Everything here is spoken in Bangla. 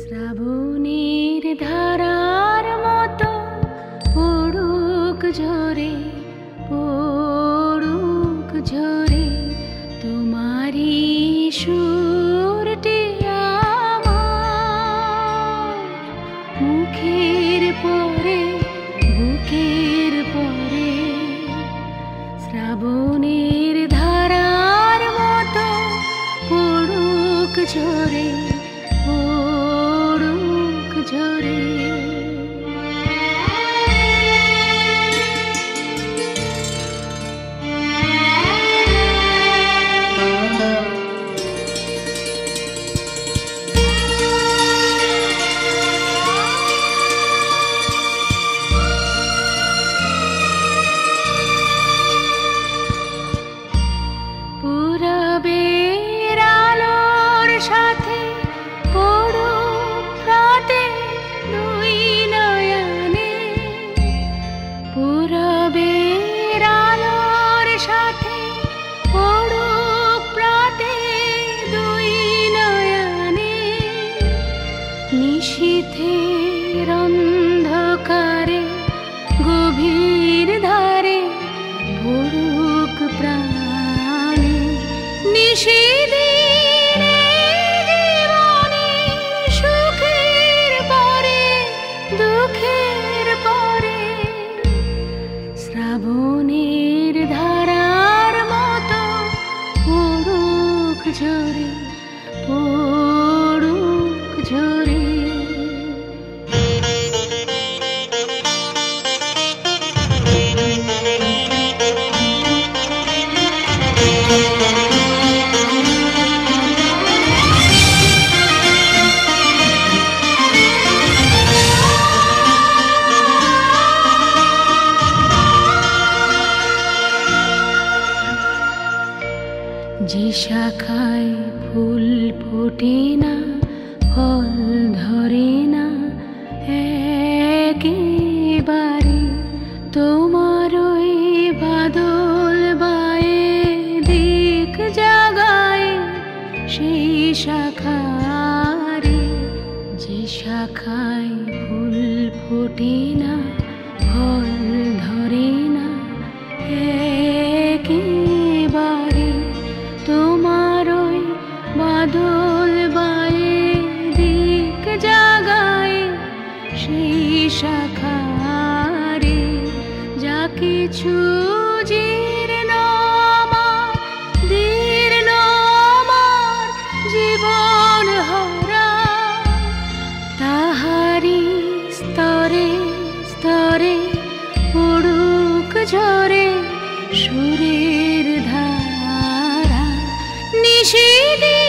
শ্রাবণের ধারার মতো পড়ুক ঝরে, পড়ুক ঝরে তোমারি সুরটি আমার মুখের পরে, বুকের পরে। শ্রাবণের ধারার মতো পড়ুক ঝরে, পড়ুক ঝরে। পূরবের আলোর সাথে পড়ুক রাতে দুই নয়নে, পূরবের আলোর সাথে পড়ুক রাতে দুই নয়নে। নিশীথের অন্ধকারে গভীর ধারে পড়ুক প্রাণে। নিশিদিনের জীবনে সুখের পরে, দুঃখের পরে। শ্রাবণের ধারার মতো পড়ুক ঝরে, পড়ুক ঝরে। যে শাখায় ফুল ফোটে না, ফল ধরে না একেবারে, তোমার ওই বাদল বায়ে দিক জাগায় সেই শাখারে। যে শাখায় ফুল ফোটে না, ফল ধরে না একেবারে, তোমার ওই বাদল বায়ে দিক জাগায় সেই শাখারে। যা কিছু জীর্ণ আমার, দীর্ণ আমার জীবন হারা, তাহারি স্তরে স্তরে পড়ুক ঝরে সুরের ধারা। নিশিদিন